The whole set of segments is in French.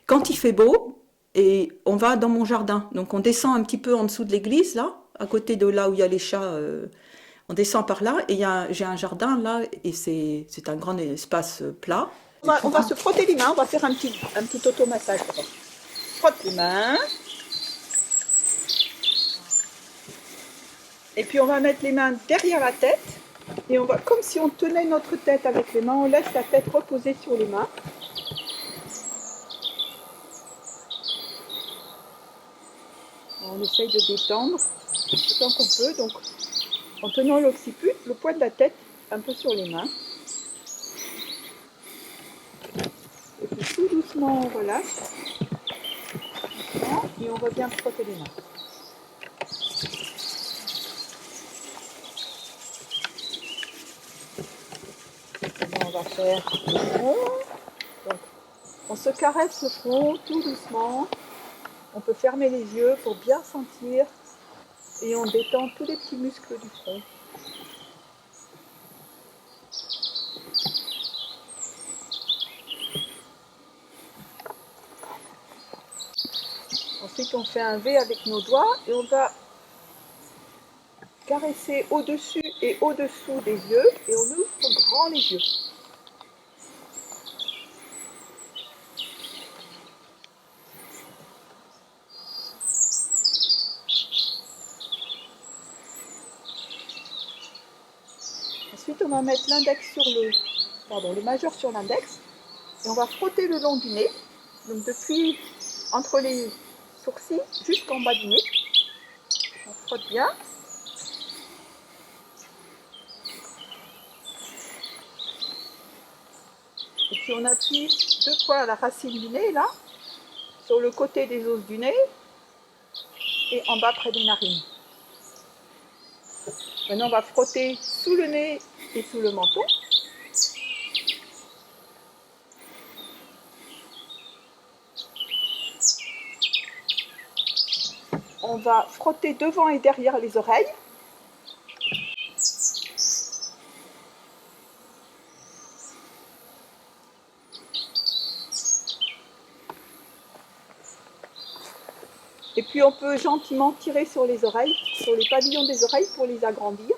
Quand il fait beau, et on va dans mon jardin. Donc on descend un petit peu en dessous de l'église, là, à côté de là où il y a les chats. On descend par là, et j'ai un jardin là, et c'est un grand espace plat. On va se frotter les mains, on va faire un petit automassage. Frotte les mains. Et puis on va mettre les mains derrière la tête. Et on va, comme si on tenait notre tête avec les mains, on laisse la tête reposer sur les mains. On essaye de détendre autant qu'on peut, donc en tenant l'occiput, le poids de la tête un peu sur les mains. Et puis tout doucement on relâche. Doucement, et on revient frotter les mains. Là, on va faire le front. Donc, on se caresse le front tout doucement. On peut fermer les yeux pour bien sentir et on détend tous les petits muscles du front. Ensuite, on fait un V avec nos doigts et on va caresser au-dessus et au-dessous des yeux et on ouvre grand les yeux. Ensuite, on va mettre l'index sur le majeur sur l'index et on va frotter le long du nez. Donc depuis entre les sourcils jusqu'en bas du nez. On frotte bien. Et puis on appuie 2 fois à la racine du nez là, sur le côté des os du nez et en bas près des narines. Maintenant on va frotter sous le nez et sous le menton. On va frotter devant et derrière les oreilles. Et puis on peut gentiment tirer sur les oreilles, sur les pavillons des oreilles pour les agrandir.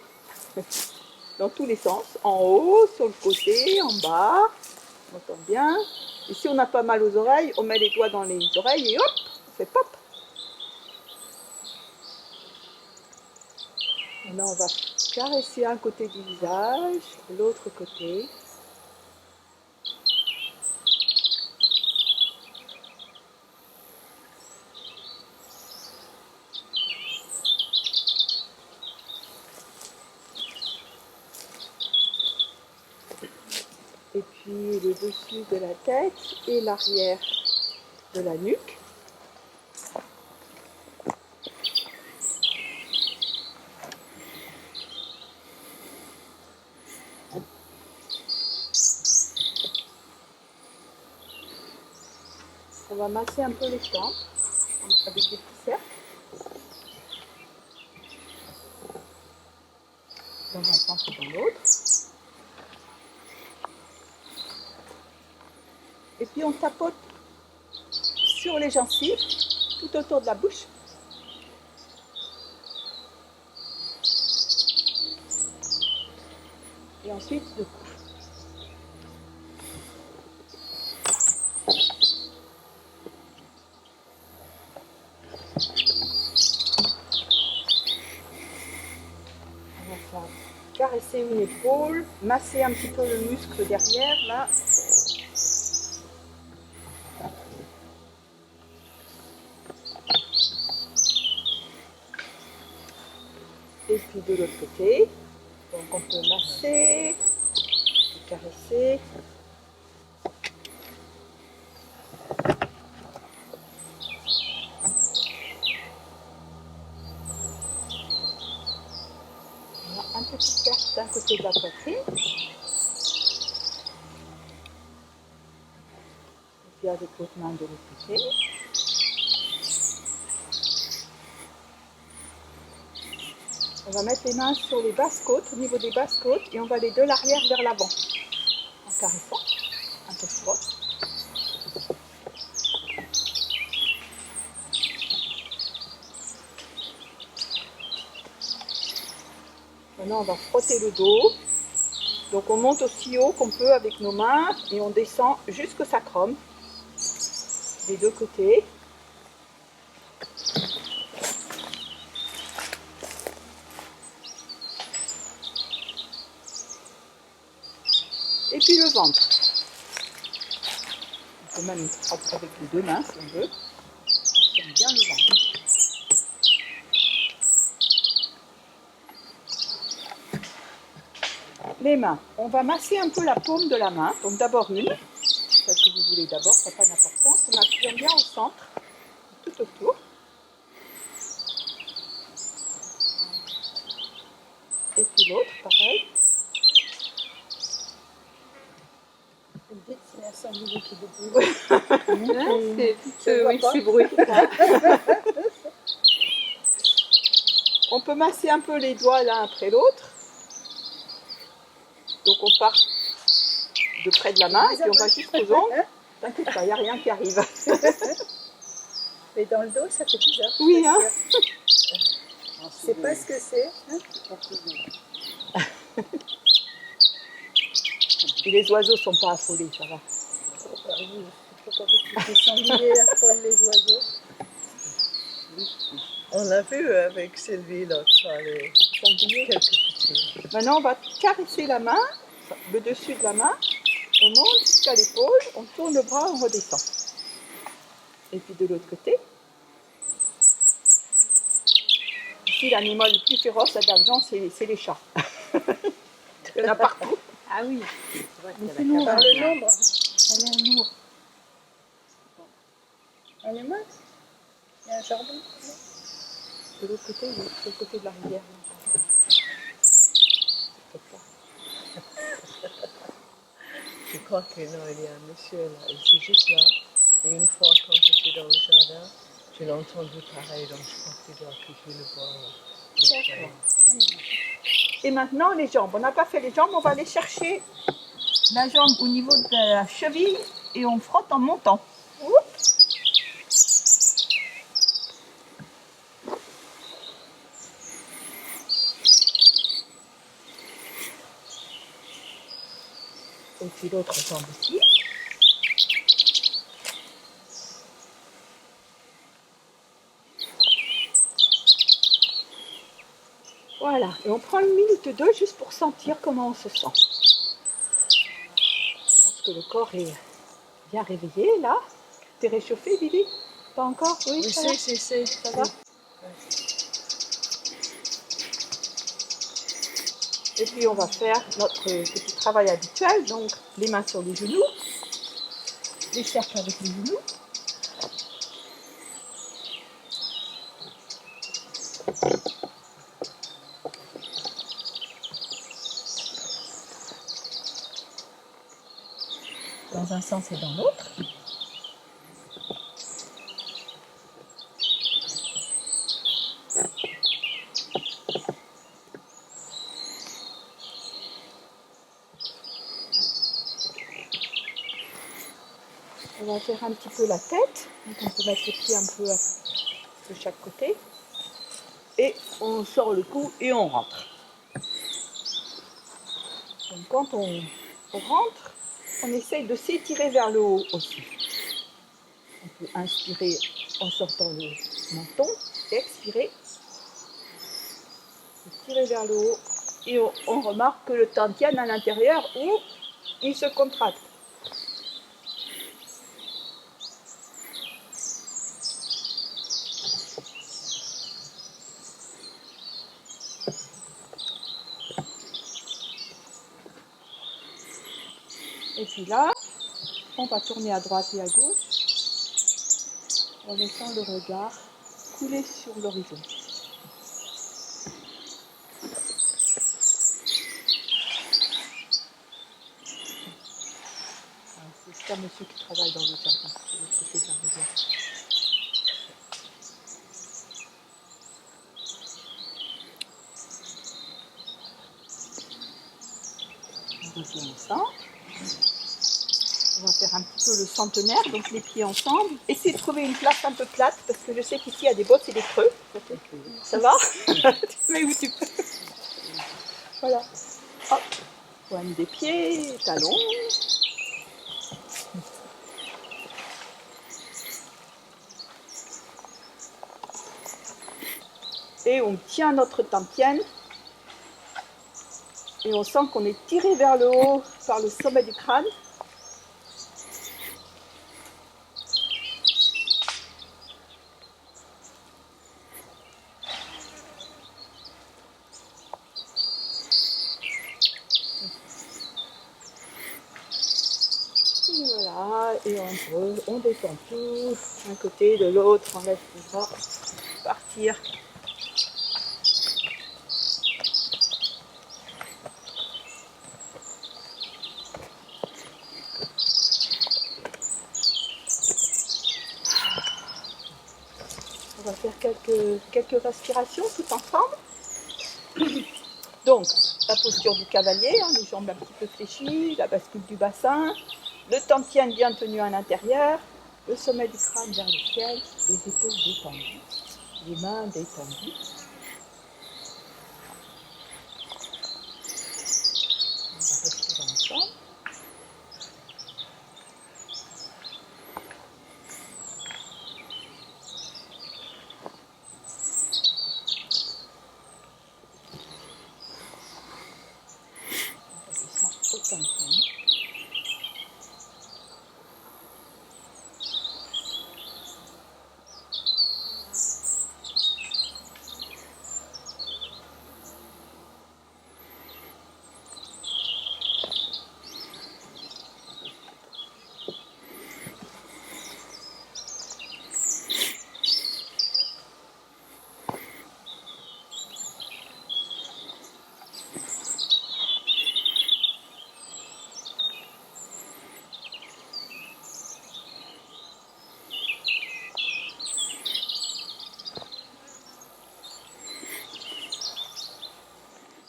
Dans tous les sens, en haut, sur le côté, en bas. On entend bien. Et si on n'a pas mal aux oreilles, on met les doigts dans les oreilles et hop, on fait pop. Maintenant on va caresser un côté du visage, l'autre côté. Et puis le dessus de la tête et l'arrière de la nuque. On va masser un peu les flancs avec des petits cercles. Dans un sens ou dans l'autre. Et puis on tapote sur les gencives, tout autour de la bouche. Et ensuite le cou. On va caresser une épaule, masser un petit peu le muscle derrière, là. Et puis de l'autre côté, donc on peut masser, caresser. On a un petit cercle d'un côté de la poitrine. Et puis avec l'autre main de l'autre côté. On va mettre les mains sur les basses côtes, au niveau des basses côtes, et on va aller de l'arrière vers l'avant, en caressant, un peu fort. Maintenant, on va frotter le dos. Donc, on monte aussi haut qu'on peut avec nos mains et on descend jusqu'au sacrum, des deux côtés. Et puis le ventre. On peut même frapper avec les deux mains si on veut. On sent bien le ventre. Les mains. On va masser un peu la paume de la main. Donc d'abord une. Celle que vous voulez d'abord, ça n'a pas d'importance. En appuyant bien au centre, tout autour. Et puis l'autre, pareil. Vous me dites, c'est un sanglier qui déboule. Oui, c'est bruit. On peut masser un peu les doigts l'un après l'autre. Donc on part de près de la main et puis on va jusqu'aux ongles. T'inquiète pas, il n'y a rien qui arrive. Mais dans le dos, ça fait bizarre. Oui, hein. Je sais pas ce que c'est. Et les oiseaux sont pas affolés, ça va. Oui, je sais pas pourquoi les sangliers affolent les oiseaux. On l'a vu avec Sylvie l'autre soir, Sanglier. quelques petits. Maintenant, on va caresser la main, le dessus de la main. On monte jusqu'à l'épaule, on tourne le bras, on redescend. Et puis de l'autre côté. Ici, l'animal le plus féroce à Daljan, c'est les chats. Il y en a partout. Ah oui. Mais c'est lourd. Par le nombre, ça a l'air lourd. Elle est mince. Il y a un jardin. De l'autre côté, oui, de l'autre côté de la rivière. Je crois que non, il y a un monsieur là, il est juste là. Et une fois, quand j'étais dans le jardin, je l'ai entendu pareil, donc je crois qu'il doit couper le bois. D'accord. Et maintenant, les jambes. On n'a pas fait les jambes, on va aller chercher la jambe au niveau de la cheville et on frotte en montant. Et puis l'autre jambe aussi. Voilà, et on prend une minute ou deux juste pour sentir comment on se sent. Je pense que le corps est bien réveillé là. T'es réchauffé, Lily? Pas encore? Oui, Oui, ça va? c'est. Ça va? Et puis on va faire notre petit travail habituel, donc les mains sur les genoux, les cercles avec les genoux. Dans un sens et dans l'autre. On va faire un petit peu la tête, donc on peut mettre les pieds un peu de chaque côté. Et on sort le cou et on rentre. Donc quand on rentre, on essaye de s'étirer vers le haut aussi. On peut inspirer en sortant le menton, expirer, tirer vers le haut et on remarque que le tantien à l'intérieur où il se contracte. Et puis là, on va tourner à droite et à gauche en laissant le regard couler sur l'horizon. C'est ça, monsieur qui travaille dans le jardin, de l'autre côté de la rivière. On revient au centre. On va faire un petit peu le centenaire, donc les pieds ensemble. Essayez de trouver une place un peu plate, parce que je sais qu'ici il y a des bosses et des creux. Ça va? Tu mets où tu peux. Voilà. Hop. Pointe des pieds, talons. Et on tient notre tantienne. Et on sent qu'on est tiré vers le haut par le sommet du crâne. Et voilà, et on détend tout, d'un côté, de l'autre, on laisse les bras partir. On va faire quelques respirations tout ensemble. Donc, la posture du cavalier, hein, les jambes un petit peu fléchies, la bascule du bassin, le tantienne bien tenu à l'intérieur, le sommet du crâne vers le ciel, les épaules détendues, les mains détendues. On va respirer ensemble. On redescend au tantienne.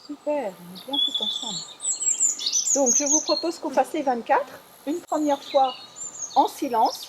Super, on est bien tout ensemble. Donc je vous propose qu'on fasse les 24, une première fois en silence.